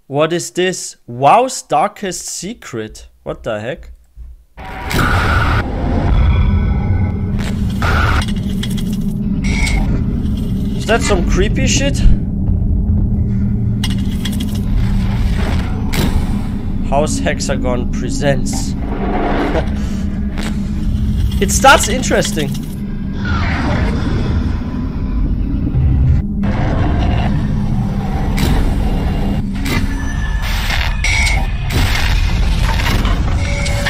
What is this? WoW's darkest secret. What the heck? Is that some creepy shit? House Hexagon presents. It starts interesting.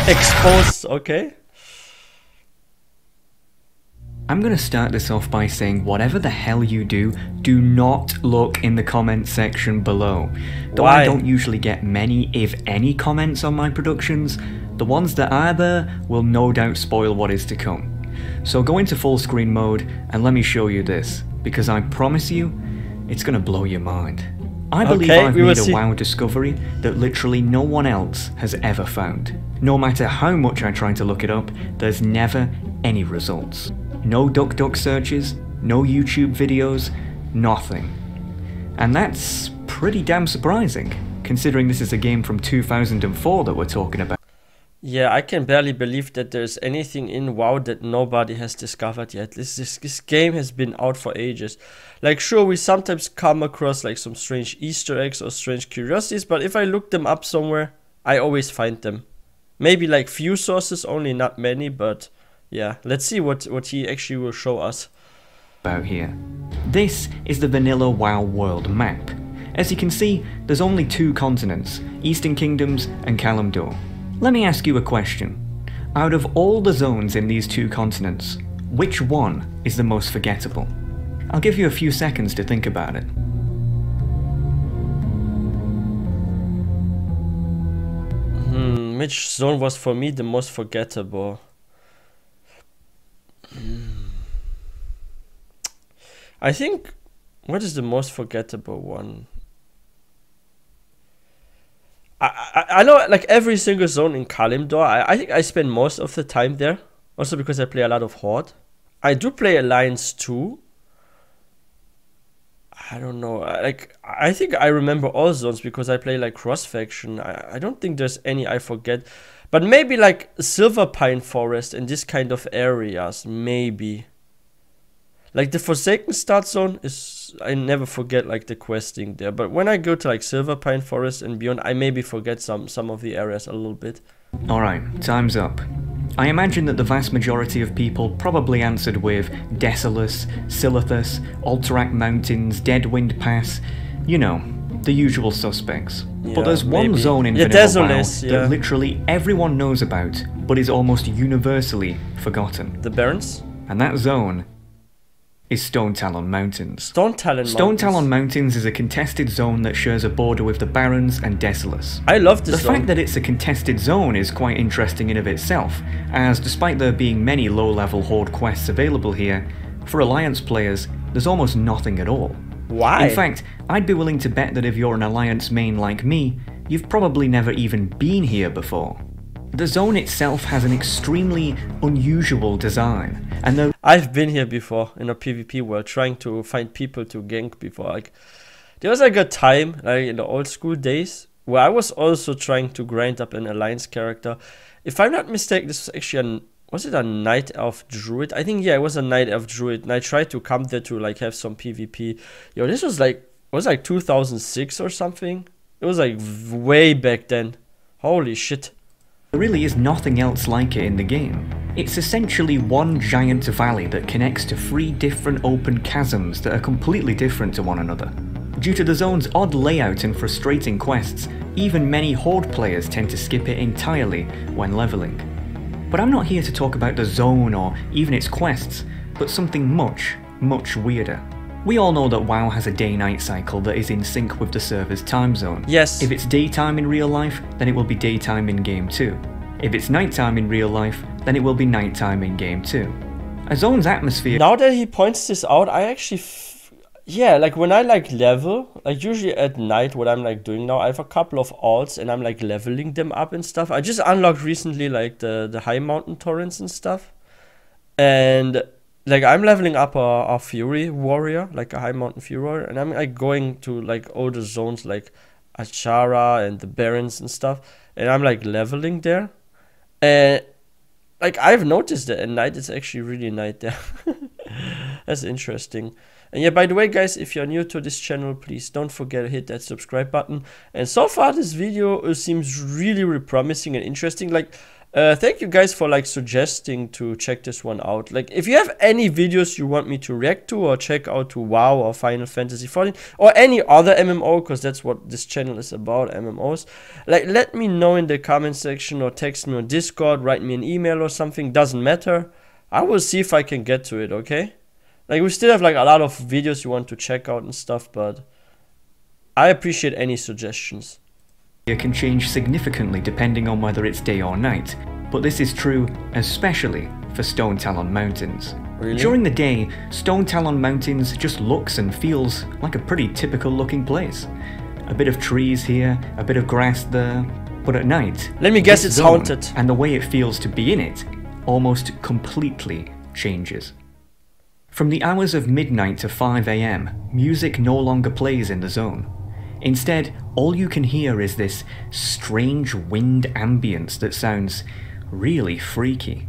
Exposed, okay. I'm gonna start this off by saying whatever the hell you do not look in the comments section below. Though Why? I don't usually get many, if any, comments on my productions, the ones that are there will no doubt spoil what is to come. So go into full screen mode and let me show you this, because I promise you, it's gonna blow your mind. I believe I've made a WoW discovery that literally no one else has ever found. No matter how much I try to look it up, there's never any results. No DuckDuck searches, no YouTube videos, nothing. And that's pretty damn surprising, considering this is a game from 2004 that we're talking about. Yeah, I can barely believe that there's anything in WoW that nobody has discovered yet. This game has been out for ages. Like, sure, we sometimes come across like some strange Easter eggs or strange curiosities, but if I look them up somewhere, I always find them. Maybe like few sources only, not many, but yeah, let's see what he actually will show us. About here. This is the vanilla WoW world map. As you can see, there's only two continents, Eastern Kingdoms and Kalimdor. Let me ask you a question. Out of all the zones in these two continents, which one is the most forgettable? I'll give you a few seconds to think about it. Which zone was for me the most forgettable? I think, what is the most forgettable one? I know like every single zone in Kalimdor, I think I spend most of the time there. Also because I play a lot of Horde. I do play Alliance too. I don't know, like I think I remember all zones because I play like cross-faction. I don't think there's any I forget. But maybe like Silver Pine Forest and this kind of areas, maybe. Like the Forsaken Start Zone is, I never forget like the questing there. But when I go to like Silver Pine Forest and beyond, I maybe forget some of the areas a little bit. Alright, time's up. I imagine that the vast majority of people probably answered with Desolus, Silithus, Alterac Mountains, Deadwind Pass, you know, the usual suspects. Yeah, but there's one zone in vanilla WoW that literally everyone knows about, but is almost universally forgotten. The Barrens? And that zone is Stonetalon Mountains. Stonetalon Mountains is a contested zone that shares a border with the Barrens and Desolus. I love this zone. The fact that it's a contested zone is quite interesting in of itself, as despite there being many low-level Horde quests available here, for Alliance players, there's almost nothing at all. Why? In fact, I'd be willing to bet that if you're an Alliance main like me, you've probably never even been here before. The zone itself has an extremely unusual design, and I've been here before in a PvP world trying to find people to gank before. Like, there was like a time, like in the old school days, where I was also trying to grind up an Alliance character. If I'm not mistaken, this was actually was it a Night Elf Druid? I think, yeah, it was a Night Elf Druid, and I tried to come there to like have some PvP. Yo, this was like 2006 or something? It was like way back then. Holy shit. There really is nothing else like it in the game. It's essentially one giant valley that connects to 3 different open chasms that are completely different to one another. Due to the zone's odd layout and frustrating quests, even many Horde players tend to skip it entirely when leveling. But I'm not here to talk about the zone or even its quests, but something much, much weirder. We all know that WoW has a day-night cycle that is in sync with the server's time zone. Yes. If it's daytime in real life, then it will be daytime in game too. If it's nighttime in real life, then it will be nighttime in game too. A zone's atmosphere... Now that he points this out, I actually... yeah, like when I like level, like usually at night what I'm like doing now, I have a couple of alts and I'm like leveling them up and stuff. I just unlocked recently like the high mountain torrents and stuff. And... like I'm leveling up a Fury warrior, like a high mountain Fury warrior, and I'm like going to like older zones like Achara and the Barons and stuff, and I'm like leveling there, and like I've noticed that at night it's actually really night there. That's interesting. And yeah, by the way, guys, if you're new to this channel, please don't forget to hit that subscribe button. And so far, this video seems really, really promising and interesting. Like, thank you guys for like suggesting to check this one out. Like, if you have any videos you want me to react to or check out to WoW or Final Fantasy XIV or any other MMO, because that's what this channel is about, MMOs, like let me know in the comment section or text me on Discord, write me an email or something, doesn't matter. I will see if I can get to it, okay? Like, we still have like a lot of videos you want to check out and stuff, but I appreciate any suggestions. It can change significantly depending on whether it's day or night, but this is true especially for Stonetalon Mountains. Really? During the day, Stonetalon Mountains just looks and feels like a pretty typical looking place. A bit of trees here, a bit of grass there, but at night, let me guess, this it's zone haunted. And the way it feels to be in it almost completely changes. From the hours of midnight to 5 AM, music no longer plays in the zone. Instead, all you can hear is this strange wind ambience that sounds really freaky.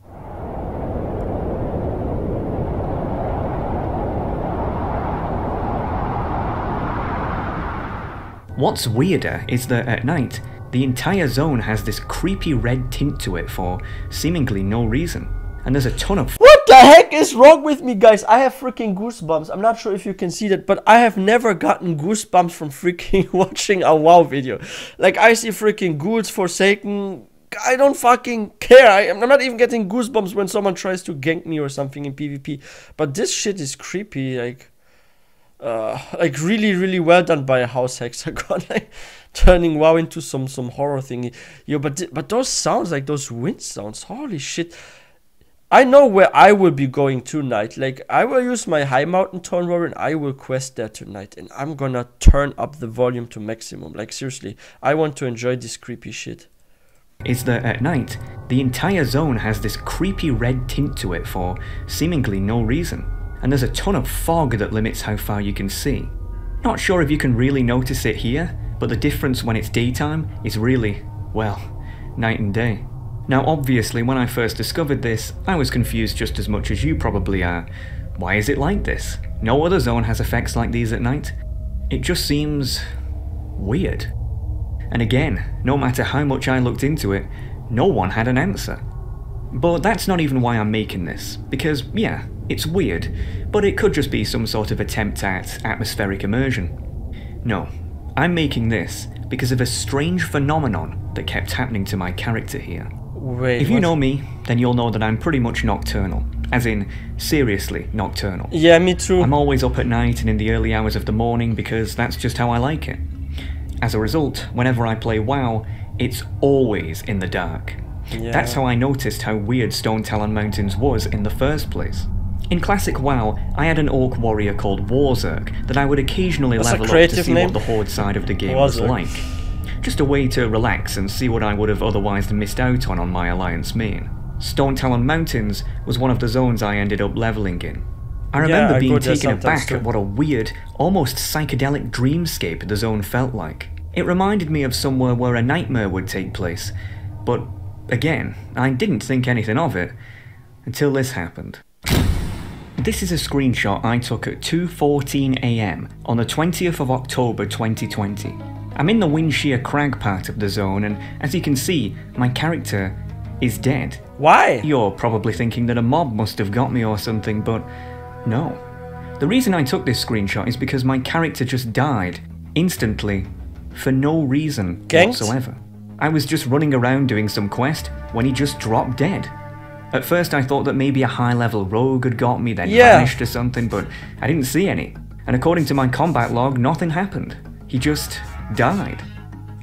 What's weirder is that at night, the entire zone has this creepy red tint to it for seemingly no reason. And there's a ton of What the heck is wrong with me, guys? I have freaking goosebumps. I'm not sure if you can see that, but I have never gotten goosebumps from freaking watching a WoW video. Like, I see freaking ghouls, Forsaken. I don't fucking care. I'm not even getting goosebumps when someone tries to gank me or something in PvP. But this shit is creepy. Like really, really well done by House Hexagon. Like, turning WoW into some horror thingy. Yo, but those sounds, like those wind sounds, holy shit. I know where I will be going tonight. Like, I will use my High Mountain Tone Roar and I will quest there tonight. And I'm gonna turn up the volume to maximum. Like, seriously, I want to enjoy this creepy shit. Is that at night, the entire zone has this creepy red tint to it for seemingly no reason. And there's a ton of fog that limits how far you can see. Not sure if you can really notice it here, but the difference when it's daytime is really, well, night and day. Now obviously when I first discovered this, I was confused just as much as you probably are. Why is it like this? No other zone has effects like these at night. It just seems weird. And again, no matter how much I looked into it, no one had an answer. But that's not even why I'm making this, because yeah, it's weird, but it could just be some sort of attempt at atmospheric immersion. No, I'm making this because of a strange phenomenon that kept happening to my character here. Wait, if you know me, then you'll know that I'm pretty much nocturnal, as in, seriously nocturnal. Yeah, me too. I'm always up at night and in the early hours of the morning because that's just how I like it. As a result, whenever I play WoW, it's always in the dark. Yeah. That's how I noticed how weird Stonetalon Mountains was in the first place. In classic WoW, I had an orc warrior called Warzerk that I would occasionally level up to see what the horde side of the game was like. Just a way to relax and see what I would have otherwise missed out on my Alliance main. Stonetalon Mountains was one of the zones I ended up leveling in. I remember being taken aback at what a weird, almost psychedelic dreamscape the zone felt like. It reminded me of somewhere where a nightmare would take place, but again, I didn't think anything of it until this happened. This is a screenshot I took at 2:14 AM on the 20th of October 2020. I'm in the Windshear Crag part of the zone, and as you can see, my character is dead. Why? You're probably thinking that a mob must have got me or something, but no. The reason I took this screenshot is because my character just died, instantly, for no reason whatsoever. I was just running around doing some quest when he just dropped dead. At first I thought that maybe a high-level rogue had got me, then vanished or something, but I didn't see any. And according to my combat log, nothing happened. He just died.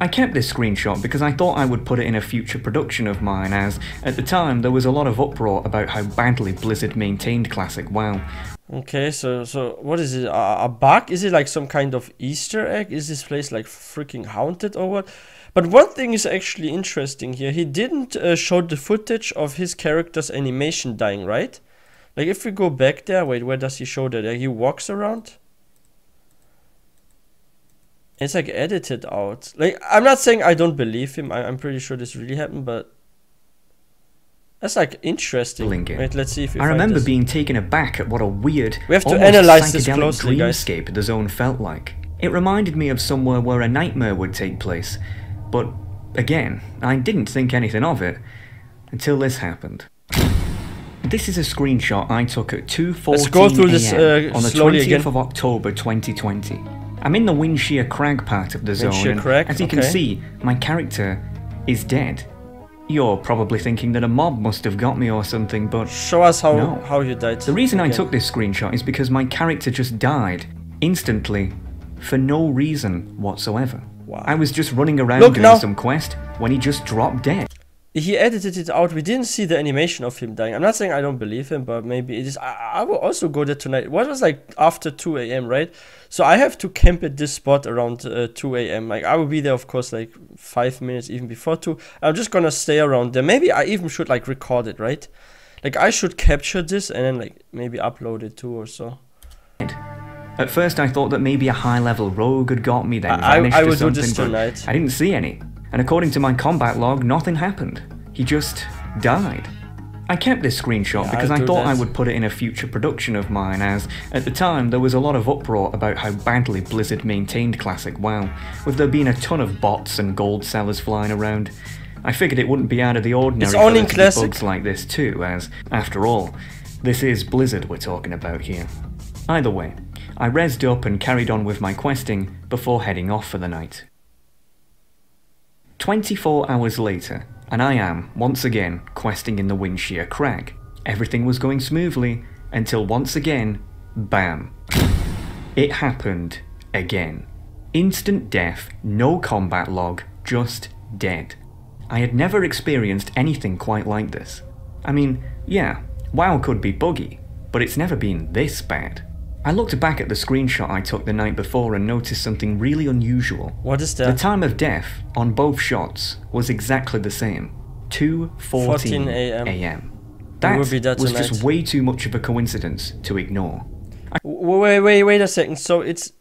I kept this screenshot because I thought I would put it in a future production of mine, as at the time there was a lot of uproar about how badly Blizzard maintained classic WoW. Okay, so what is it? A bug? Is it like some kind of Easter egg? Is this place like freaking haunted or what? But one thing is actually interesting here. He didn't show the footage of his character's animation dying, right? Like if we go back there, wait, where does he show that? He walks around? It's like edited out. Like, I'm not saying I don't believe him. I'm pretty sure this really happened, but that's like interesting. Wait, let's see if I remember being taken aback at what a weird, we have to almost analyze this psychedelic closely, guys. dreamscape the zone felt like. It reminded me of somewhere where a nightmare would take place, but again, I didn't think anything of it until this happened. This is a screenshot I took at 2:14 Let's go through this on the slowly 20th again. of October 2020. I'm in the Windshear Crag part of the zone, Windshear and Crag, as you can okay. see, my character is dead. You're probably thinking that a mob must have got me or something, but Show us how no. how you died. The reason I Okay. took this screenshot is because my character just died, instantly, for no reason whatsoever. Wow. I was just running around Look doing now. some quest when he just dropped dead. He edited it out. We didn't see the animation of him dying. I'm not saying I don't believe him, but maybe it is. I will also go there tonight. What was like after 2 a.m., right? So I have to camp at this spot around 2 a.m. Like, I will be there, of course, like 5 minutes even before 2. I'm just gonna stay around there. Maybe I even should like record it, right? Like, I should capture this and then like maybe upload it too or so. At first I thought that maybe a high-level rogue had got me, then I vanished or will do something, this but tonight. I didn't see any. And according to my combat log, nothing happened. He just died. I kept this screenshot because I'll I do thought I that. would put it in a future production of mine, as at the time there was a lot of uproar about how badly Blizzard maintained Classic WoW, with there being a ton of bots and gold sellers flying around. I figured it wouldn't be out of the ordinary It's for only there in to be Classic. bugs like this too, as, after all, this is Blizzard we're talking about here. Either way, I rezzed up and carried on with my questing before heading off for the night. 24 hours later, and I am, once again, questing in the Windshear Crag. Everything was going smoothly, until once again, bam. It happened again. Instant death, no combat log, just dead. I had never experienced anything quite like this. I mean, yeah, WoW could be buggy, but it's never been this bad. I looked back at the screenshot I took the night before and noticed something really unusual. What is The that? time of death on both shots was exactly the same. 2:14 a.m. a.m. It will That be that was tonight. just way too much of a coincidence to ignore. Wait a second. So it's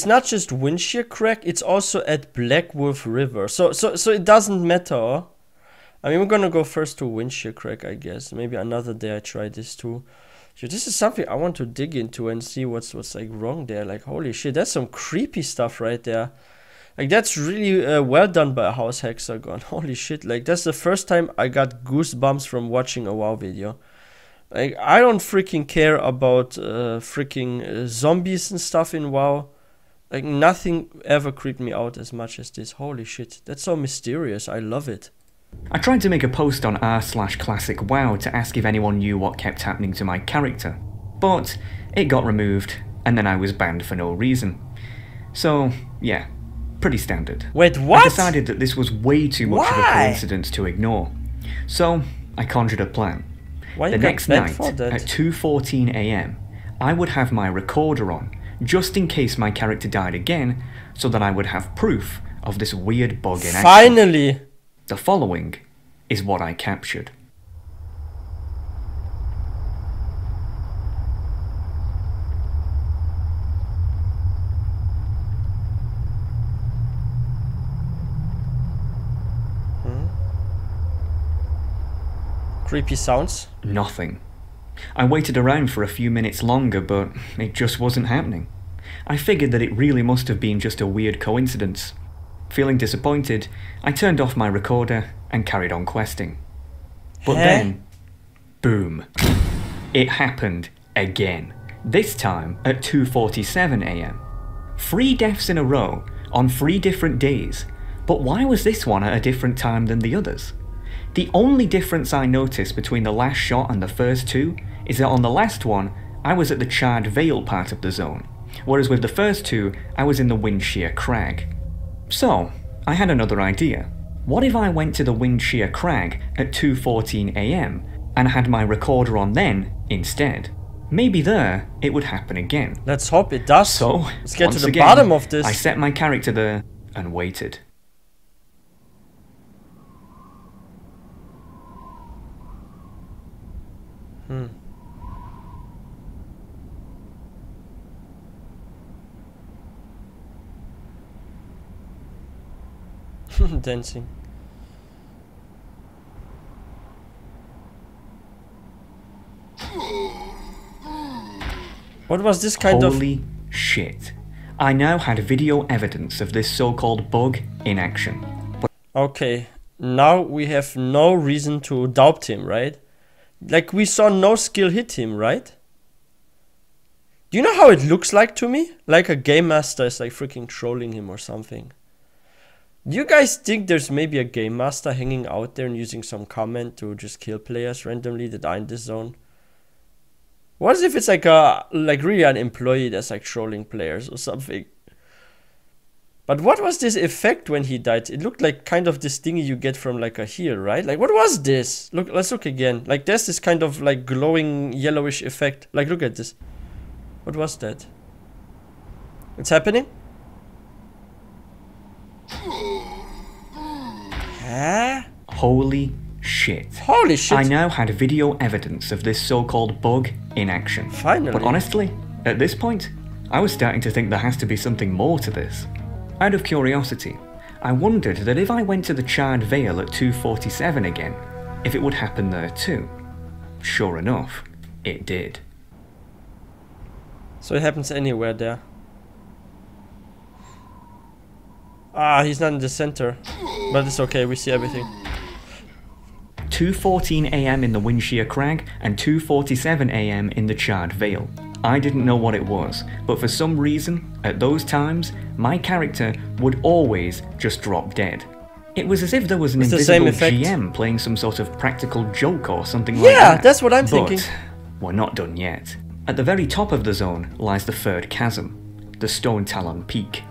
not just Windshear Crag, it's also at Black Wolf River. So it doesn't matter. Huh? I mean, we're gonna go first to Windshear Crag, I guess. Maybe another day I try this too. So this is something I want to dig into and see what's like wrong there. Like, holy shit, that's some creepy stuff right there. Like, that's really well done by House Hexagon. Holy shit, like, that's the first time I got goosebumps from watching a WoW video. Like, I don't freaking care about zombies and stuff in WoW. Like, nothing ever creeped me out as much as this. Holy shit, that's so mysterious. I love it. I tried to make a post on r/classicwow to ask if anyone knew what kept happening to my character, but it got removed, and then I was banned for no reason. So, yeah, pretty standard. Wait, what? I decided that this was way too much of a Why? coincidence to ignore. So, I conjured a plan. Why The you got next banned night, for that? at 2:14 a.m, I would have my recorder on, just in case my character died again, so that I would have proof of this weird bug in action. Finally! The following is what I captured. Creepy sounds. Nothing. I waited around for a few minutes longer, but it just wasn't happening. I figured that it really must have been just a weird coincidence. Feeling disappointed, I turned off my recorder and carried on questing. But Huh? then, boom. It happened again. This time at 2:47 a.m. 3 deaths in a row on 3 different days. But why was this one at a different time than the others? The only difference I noticed between the last shot and the first 2 is that on the last one, I was at the Charred Vale part of the zone, whereas with the first 2, I was in the Windshear Crag. So, I had another idea. What if I went to the Windshear Crag at 2:14 a.m. and had my recorder on then instead? Maybe there it would happen again. Let's hope it does. So, let's get to once the again, bottom of this. I set my character there and waited. Dancing. What was this kind of... Holy shit. I now had video evidence of this so-called bug in action. Okay, now we have no reason to doubt him, right? Like, we saw no skill hit him, right? Do you know how it looks like to me? Like a game master is like freaking trolling him or something. Do you guys think there's maybe a game master hanging out there and using some comment to just kill players randomly that are in this zone? What if it's like really an employee that's like trolling players or something? But what was this effect when he died? It looked like kind of this thingy you get from like a heal, right? Like, what was this? Look, let's look again. Like, there's this kind of like glowing yellowish effect. Like, look at this. What was that? It's happening? Huh? Holy shit. Holy shit. I now had video evidence of this so-called bug in action. Finally. But honestly, at this point, I was starting to think there has to be something more to this. Out of curiosity, I wondered that if I went to the Charred Vale at 247 again, if it would happen there too. Sure enough, it did. So it happens anywhere there. Ah, he's not in the center. But it's okay, we see everything. 2:14 AM in the Windshear Crag and 2:47 AM in the Charred Vale. I didn't know what it was, but for some reason, at those times, my character would always just drop dead. It was as if there was an invisible GM playing some sort of practical joke or something like that. Yeah, that's what I'm thinking. But we're not done yet. At the very top of the zone lies the third chasm, the Stonetalon Peak.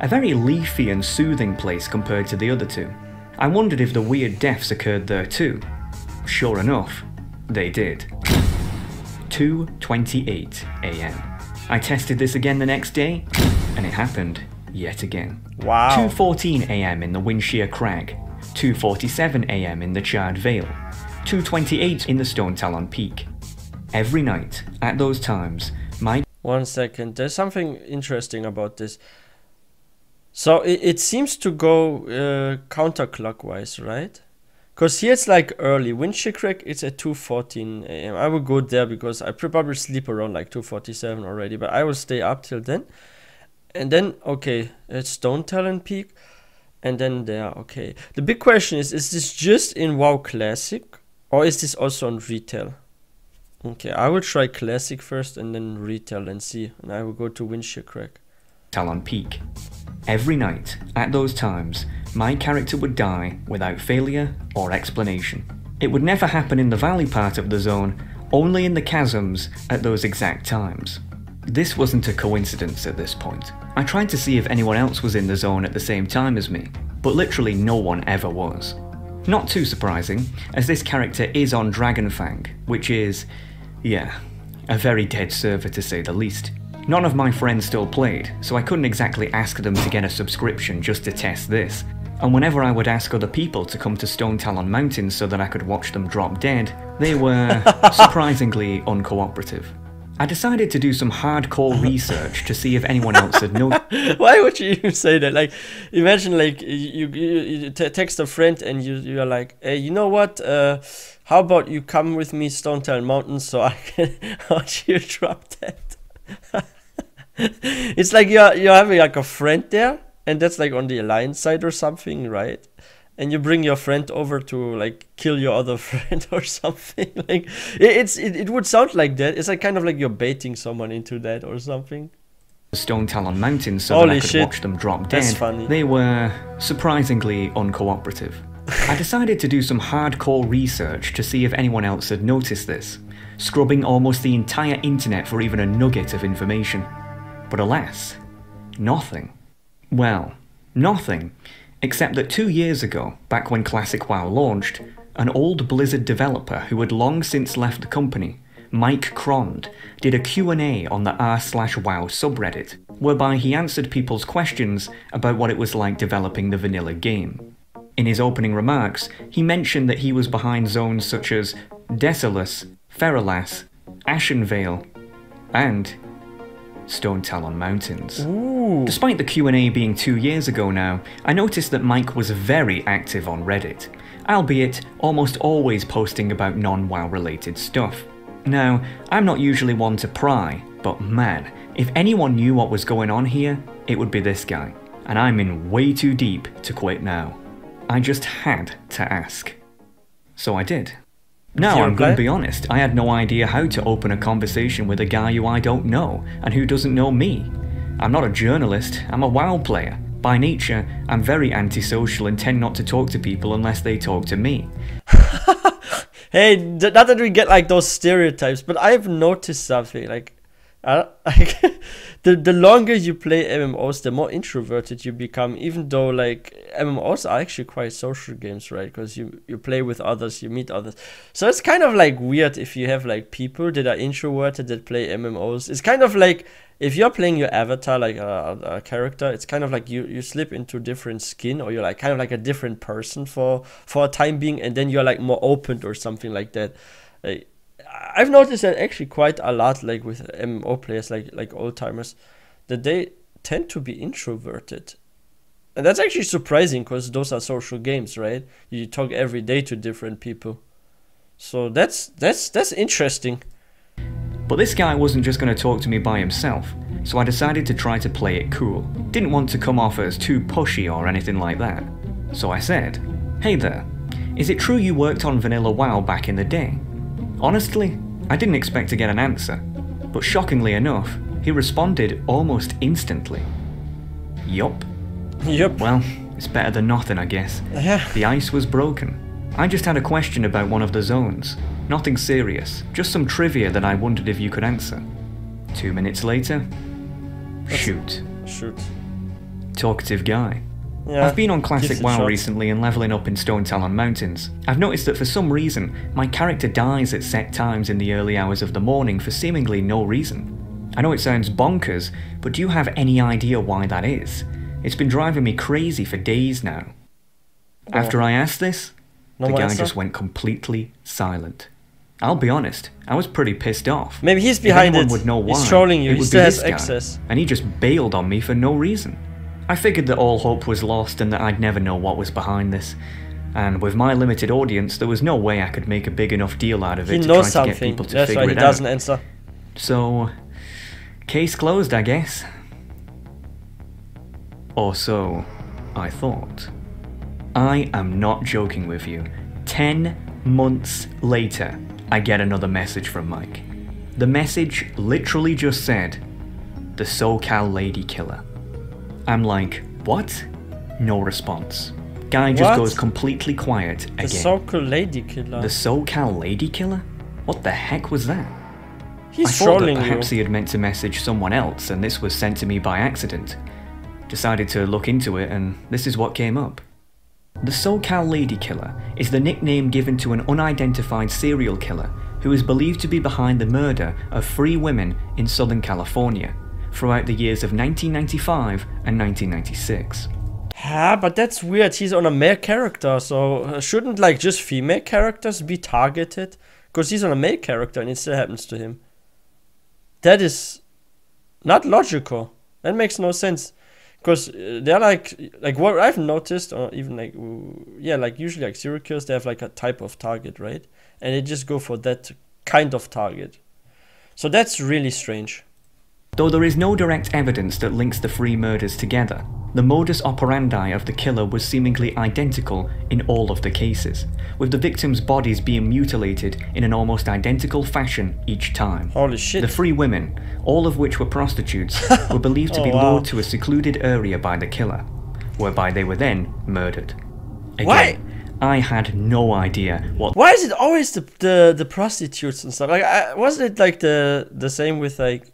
A very leafy and soothing place compared to the other two. I wondered if the weird deaths occurred there too. Sure enough, they did. 2:28 AM. I tested this again the next day, and it happened yet again. Wow. 2:14 AM in the Windshear Crag, 2:47 AM in the Charred Vale, 2:28 in the Stonetalon Peak. Every night, at those times, my... One second, there's something interesting about this. So it seems to go counterclockwise, right? Because here it's like early. Windshear Crag, it's at 2:14 AM. I will go there because I probably sleep around like 2:47 already. But I will stay up till then. And then, okay, it's Stonetalon Peak. And then there, okay. The big question is this just in WoW Classic? Or is this also on Retail? Okay, I will try Classic first and then Retail and see. And I will go to Windshear Crag. Talon Peak. Every night, at those times, my character would die without failure or explanation. It would never happen in the valley part of the zone, only in the chasms at those exact times. This wasn't a coincidence at this point. I tried to see if anyone else was in the zone at the same time as me, but literally no one ever was. Not too surprising, as this character is on Dragonfang, which is, yeah, a very dead server to say the least. None of my friends still played, so I couldn't exactly ask them to get a subscription just to test this. And whenever I would ask other people to come to Stonetalon Mountains so that I could watch them drop dead, they were surprisingly uncooperative. I decided to do some hardcore research to see if anyone else had noticed. Why would you even say that? Like, imagine like you text a friend and you're like, hey, you know what? How about you come with me Stonetalon Mountains so I can watch you drop dead? It's like you're having like a friend there, and that's like on the alliance side or something, right? And you bring your friend over to like kill your other friend or something. Like it would sound like that. It's like kind of like you're baiting someone into that or something. The Stonetalon Mountains so that I could watch them drop dead. That's funny. They were surprisingly uncooperative. I decided to do some hardcore research to see if anyone else had noticed this, scrubbing almost the entire internet for even a nugget of information. But alas, nothing. Well, nothing, except that 2 years ago, back when Classic WoW launched, an old Blizzard developer who had long since left the company, Mike Crond, did a Q&A on the r/WoW subreddit, whereby he answered people's questions about what it was like developing the vanilla game. In his opening remarks, he mentioned that he was behind zones such as Desolus, Feralas, Ashenvale, and Stonetalon Mountains. Ooh. Despite the Q&A being 2 years ago now, I noticed that Mike was very active on Reddit, albeit almost always posting about non-WoW related stuff. Now, I'm not usually one to pry, but man, if anyone knew what was going on here, it would be this guy, and I'm in way too deep to quit now. I just had to ask. So I did. Now, I'm going to be honest, I had no idea how to open a conversation with a guy who I don't know, and who doesn't know me. I'm not a journalist, I'm a WoW player. By nature, I'm very antisocial and tend not to talk to people unless they talk to me. Hey, not that we get like those stereotypes, but I've noticed something, like, the longer you play MMOs, the more introverted you become, even though like MMOs are actually quite social games, right? Because you play with others, you meet others. So it's kind of like weird if you have like people that are introverted that play MMOs. It's kind of like if you're playing your avatar, like a character, it's kind of like you slip into different skin, or you're like kind of like a different person for a time being, and then you're like more open or something like that. I've noticed that actually quite a lot, like with MMO players, like old timers, that they tend to be introverted, and that's actually surprising because those are social games, right? You talk every day to different people, so that's interesting. But this guy wasn't just going to talk to me by himself, so I decided to try to play it cool. Didn't want to come off as too pushy or anything like that. So I said, "Hey there, is it true you worked on Vanilla WoW back in the day?" Honestly, I didn't expect to get an answer, but shockingly enough, he responded almost instantly. Yup. Yup. Well, it's better than nothing, I guess. Yeah. The ice was broken. I just had a question about one of the zones. Nothing serious, just some trivia that I wondered if you could answer. 2 minutes later, shoot. Talkative guy. Yeah, I've been on Classic WoW recently and leveling up in Stonetalon Mountains. I've noticed that for some reason, my character dies at set times in the early hours of the morning for seemingly no reason. I know it sounds bonkers, but do you have any idea why that is? It's been driving me crazy for days now. After I asked this, the guy just went completely silent. I'll be honest, I was pretty pissed off. Maybe he's behind it. Would know why, he's trolling you, he still has access. And he just bailed on me for no reason. I figured that all hope was lost and that I'd never know what was behind this. And with my limited audience, there was no way I could make a big enough deal out of it to try to get people to figure it out. That's why he doesn't answer. So, case closed, I guess. Or so I thought. I am not joking with you. 10 months later, I get another message from Mike. The message literally just said, "The SoCal Lady Killer." I'm like, what? No response. Guy just goes completely quiet again. The SoCal Lady Killer? The SoCal Lady Killer? What the heck was that? He's I thought that trolling perhaps you. he had meant to message someone else and this was sent to me by accident. Decided to look into it and this is what came up. The SoCal Lady Killer is the nickname given to an unidentified serial killer who is believed to be behind the murder of 3 women in Southern California throughout the years of 1995 and 1996. Yeah, but that's weird. He's on a male character, so shouldn't like just female characters be targeted? Because he's on a male character and it still happens to him. That is not logical. That makes no sense. Because they're like what I've noticed, or even like, yeah, like usually like serial killers, they have like a type of target, right? And they just go for that kind of target. So that's really strange. Though there is no direct evidence that links the 3 murders together, the modus operandi of the killer was seemingly identical in all of the cases, with the victims' bodies being mutilated in an almost identical fashion each time. Holy shit. The 3 women, all of which were prostitutes, were believed to be lured to a secluded area by the killer, whereby they were then murdered. Again, why? I had no idea what... Why is it always the prostitutes and stuff? Like, wasn't it like the same with like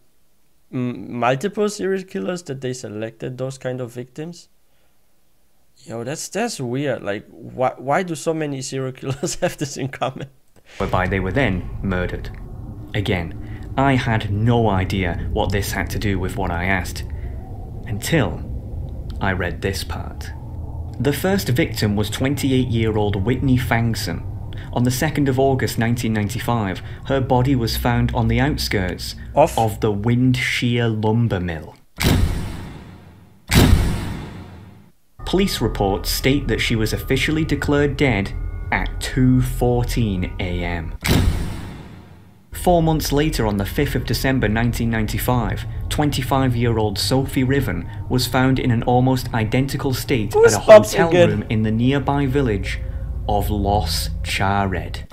multiple serial killers that they selected those kind of victims? Yo, that's weird. Like, why do so many serial killers have this in common? Whereby they were then murdered. Again, I had no idea what this had to do with what I asked, until I read this part. The first victim was 28-year-old Whitney Fangson. on the 2nd of August 1995, her body was found on the outskirts of the Windshear lumber mill. Police reports state that she was officially declared dead at 2:14 AM. 4 months later, on the 5th of December 1995, 25-year-old Sophie Riven was found in an almost identical state at a hotel room in the nearby village of Los Chared.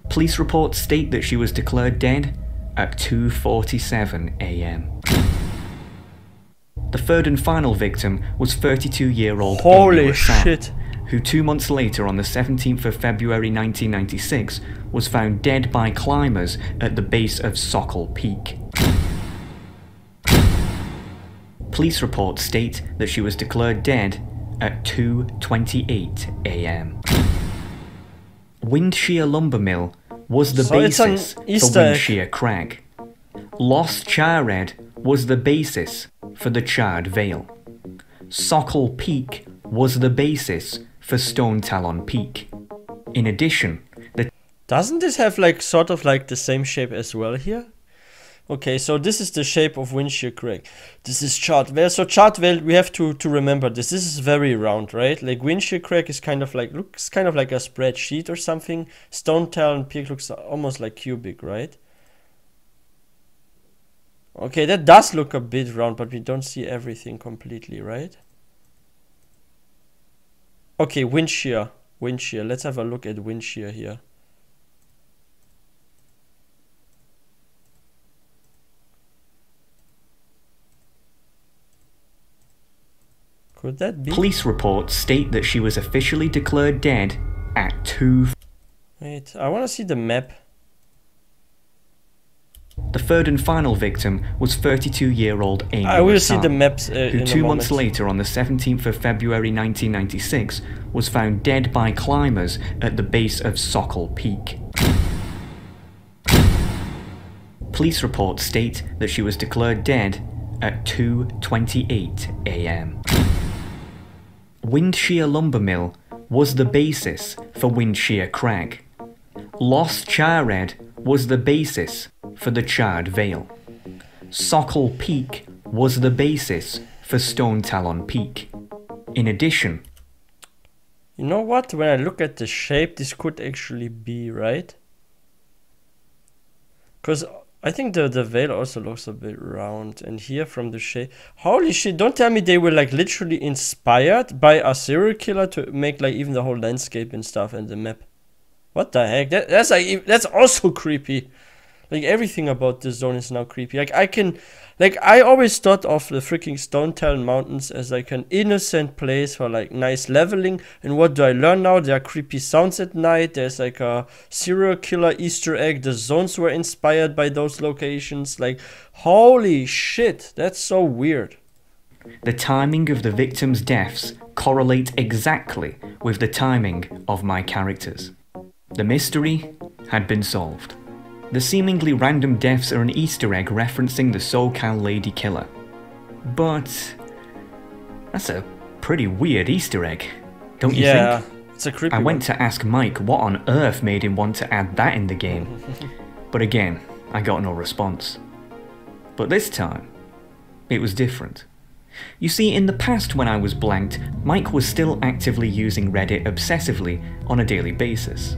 Police reports state that she was declared dead at 2:47 AM. The third and final victim was 32-year-old Marcel, who 2 months later, on the 17th of February 1996, was found dead by climbers at the base of Sokol Peak. Police reports state that she was declared dead at 2:28 AM. Windshear Lumber Mill was the basis for Windshear Crag. Los Chared was the basis for the Charred Vale. Sokol Peak was the basis for Stonetalon Peak. In addition, doesn't this have like sort of like the same shape as well here? Okay, so this is the shape of Windshear Crag. This is Charred Vale. So Charred Vale, we have to remember this. This is very round, right? Like Windshear Crag is kind of like, looks kind of like a spreadsheet or something. Stonetalon Peak looks almost like cubic, right? Okay, that does look a bit round, but we don't see everything completely, right? Okay, Windshear. Windshear. Let's have a look at Windshear here. Could that be? Police reports state that she was officially declared dead at 2. Wait, I want to see the map. The third and final victim was 32-year-old Amy I will Marcel, see the maps who 2 months later, on the 17th of February 1996, was found dead by climbers at the base of Sokol Peak. Police reports state that she was declared dead at 2:28 AM. Windshear Lumber Mill was the basis for Windshear Crag. Los Chared was the basis for the Charred Vale. Sokol Peak was the basis for Stonetalon Peak. In addition, you know what? When I look at the shape, this could actually be, right? Because I think the veil also looks a bit round, and here from the shape, holy shit, don't tell me they were like literally inspired by a serial killer to make like even the whole landscape and stuff and the map. What the heck? That's like, that's also creepy. Like everything about this zone is now creepy. Like I always thought of the freaking Stonetalon Mountains as like an innocent place for like nice leveling. And what do I learn now? There are creepy sounds at night. There's like a serial killer Easter egg. The zones were inspired by those locations. Like, holy shit, that's so weird. The timing of the victims' deaths correlate exactly with the timing of my characters. The mystery had been solved. The seemingly random deaths are an Easter egg referencing the SoCal lady killer. But that's a pretty weird Easter egg, don't you think? Yeah, it's a creepy I went to ask Mike what on earth made him want to add that in the game. But again, I got no response. But this time, it was different. You see, in the past when I was blanked, Mike was still actively using Reddit obsessively on a daily basis.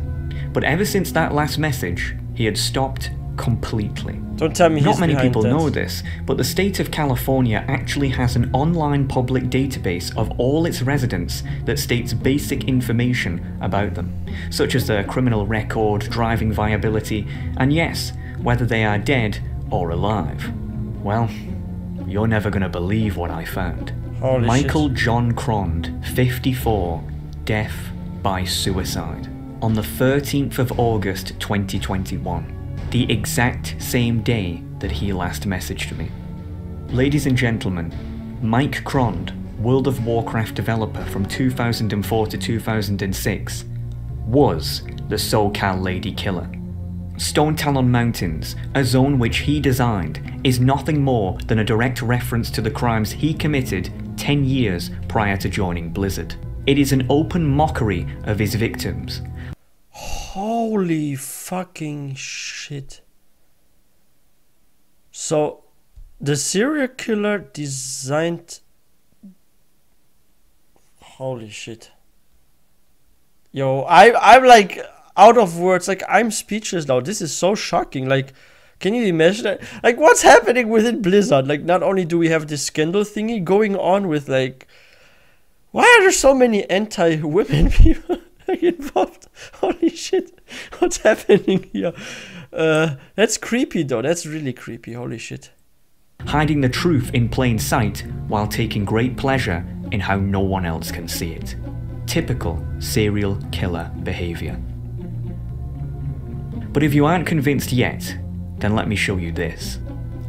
But ever since that last message, he had stopped completely. Don't tell me Not many people know this, but the state of California actually has an online public database of all its residents that states basic information about them, such as their criminal record, driving viability, and yes, whether they are dead or alive. Well, you're never gonna believe what I found. Holy Michael shit. John Crond, 54, death by suicide. On the 13th of August 2021, the exact same day that he last messaged me. Ladies and gentlemen, Mike Crond, World of Warcraft developer from 2004 to 2006, was the SoCal lady killer. Stonetalon Mountains, a zone which he designed, is nothing more than a direct reference to the crimes he committed 10 years prior to joining Blizzard. It is an open mockery of his victims. Holy fucking shit. So, the serial killer designed... Holy shit. Yo, I'm like out of words. Like, I'm speechless now. This is so shocking. Like, can you imagine that? Like, what's happening within Blizzard? Like, not only do we have this scandal thingy going on with, like... Why are there so many anti-women people involved? Holy shit. What's happening here? That's creepy, though. That's really creepy. Holy shit. Hiding the truth in plain sight while taking great pleasure in how no one else can see it. Typical serial killer behavior. But if you aren't convinced yet, then let me show you this.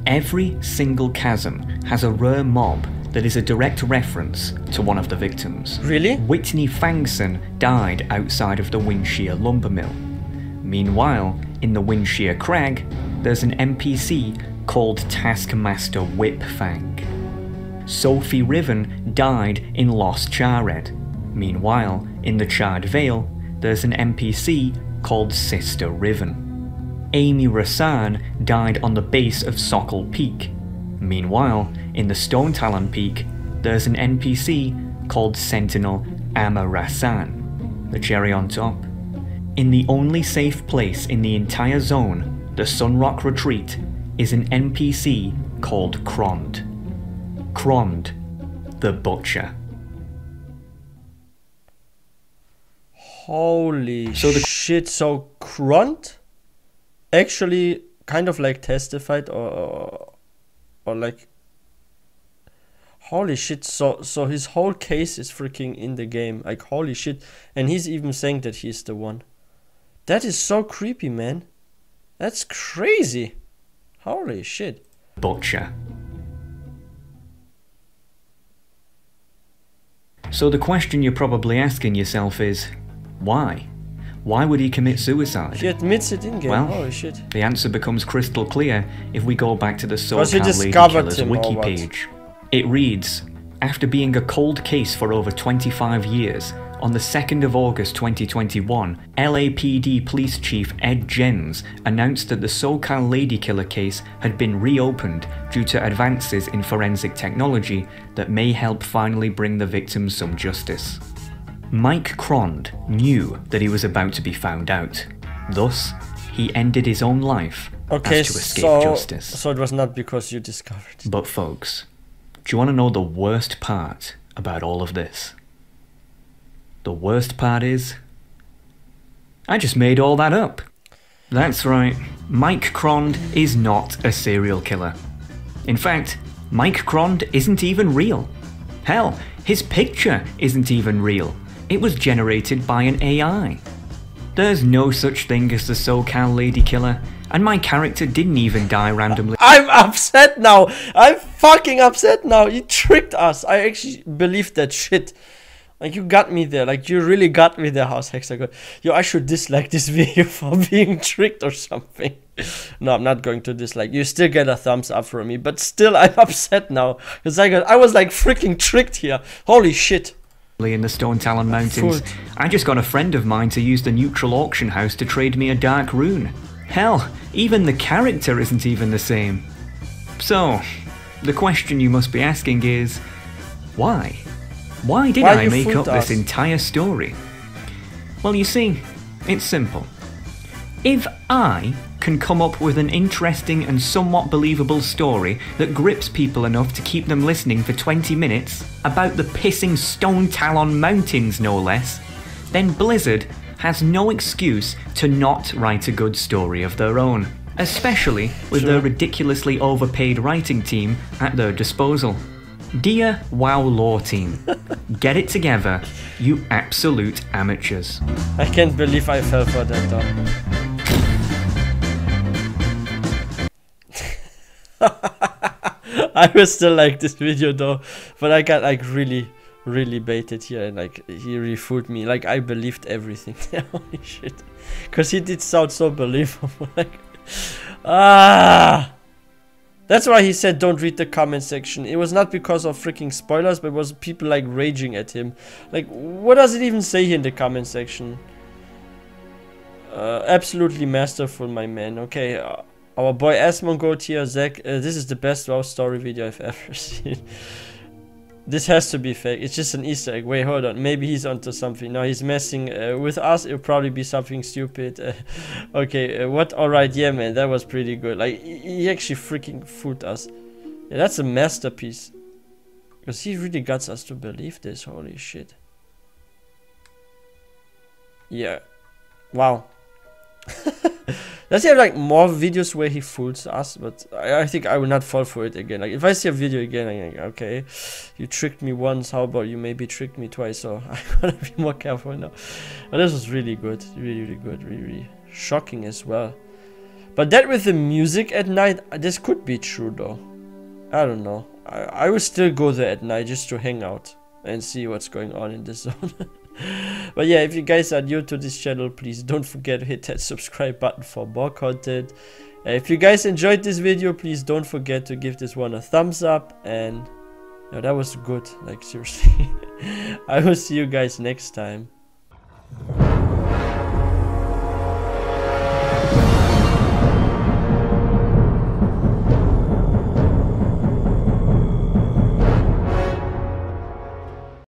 Every single chasm has a rare mob that is a direct reference to one of the victims. Really? Whitney Fangson died outside of the Windshear lumber mill. Meanwhile, in the Windshear Crag, there's an NPC called Taskmaster Whipfang. Sophie Riven died in Lost Charred. Meanwhile, in the Charred Vale, there's an NPC called Sister Riven. Amy Rasan died on the base of Sokol Peak. Meanwhile, in the Stonetalon Peak, there's an NPC called Sentinel Amarasan. The cherry on top. In the only safe place in the entire zone, the Sunrock Retreat, is an NPC called Krond. Krond, the Butcher. Holy shit, so Krond actually kind of like testified or like... Holy shit, so his whole case is freaking in the game. Like, holy shit. And he's even saying that he's the one. That is so creepy, man. That's crazy. Holy shit. Butcher. So the question you're probably asking yourself is, why? Why would he commit suicide? He admits it in game. Well, holy shit. The answer becomes crystal clear if we go back to the SoCal Lady Killer's wiki page. It reads, after being a cold case for over 25 years, on the 2nd of August 2021, LAPD Police Chief Ed Jens announced that the SoCal Lady Killer case had been reopened due to advances in forensic technology that may help finally bring the victims some justice. Mike Krond knew that he was about to be found out. Thus, he ended his own life as to escape justice. So it was not because you discovered. But folks, do you want to know the worst part about all of this? The worst part is, I just made all that up. That's right, Mike Krond is not a serial killer. In fact, Mike Krond isn't even real. Hell, his picture isn't even real. It was generated by an AI. There's no such thing as the SoCal Lady Killer, and my character didn't even die randomly. I'm upset now. I'm fucking upset now. You tricked us. I actually believed that shit. Like, you got me there. Like, you really got me there, House Hexagon. Yo, I should dislike this video for being tricked or something. No, I'm not going to dislike. You still get a thumbs up from me, but still, I'm upset now. Because I was like freaking tricked here. Holy shit. In the Stonetalon Mountains, I just got a friend of mine to use the neutral auction house to trade me a dark rune. Hell, even the character isn't even the same. So, the question you must be asking is, why? Why did I make up this entire story? Well, you see, it's simple. If I can come up with an interesting and somewhat believable story that grips people enough to keep them listening for 20 minutes, about the pissing Stonetalon Mountains no less, then Blizzard has no excuse to not write a good story of their own, especially with their ridiculously overpaid writing team at their disposal. Dear WoW lore team, get it together, you absolute amateurs. I can't believe I fell for that though. I will still like this video though, but I got like really baited here, and like he refooled me. Like, I believed everything. Holy shit, because he did sound so believable. Like, That's why he said don't read the comment section. It was not because of freaking spoilers, but it was people like raging at him. Like, what does it even say here in the comment section? Absolutely masterful, my man. Okay, our boy Asmongold here, Zach. This is the best WoW story video I've ever seen. This has to be fake. It's just an Easter egg. Wait, hold on. Maybe he's onto something. No, he's messing with us. It'll probably be something stupid. Okay, what? Alright, yeah, man. That was pretty good. Like, he actually freaking fooled us. Yeah, that's a masterpiece. Because he really got us to believe this. Holy shit. Yeah. Wow. Does he have like more videos where he fools us? But I think I will not fall for it again. Like, if I see a video again, I'm like, okay, you tricked me once, how about you maybe tricked me twice? So I'm gonna be more careful now. But this was really good, really good, really shocking as well. But that with the music at night, this could be true though. I don't know. I will still go there at night just to hang out and see what's going on in this zone. But yeah, if you guys are new to this channel, please don't forget to hit that subscribe button for more content. If you guys enjoyed this video, please don't forget to give this one a thumbs up. And yeah, that was good, like seriously. I will see you guys next time.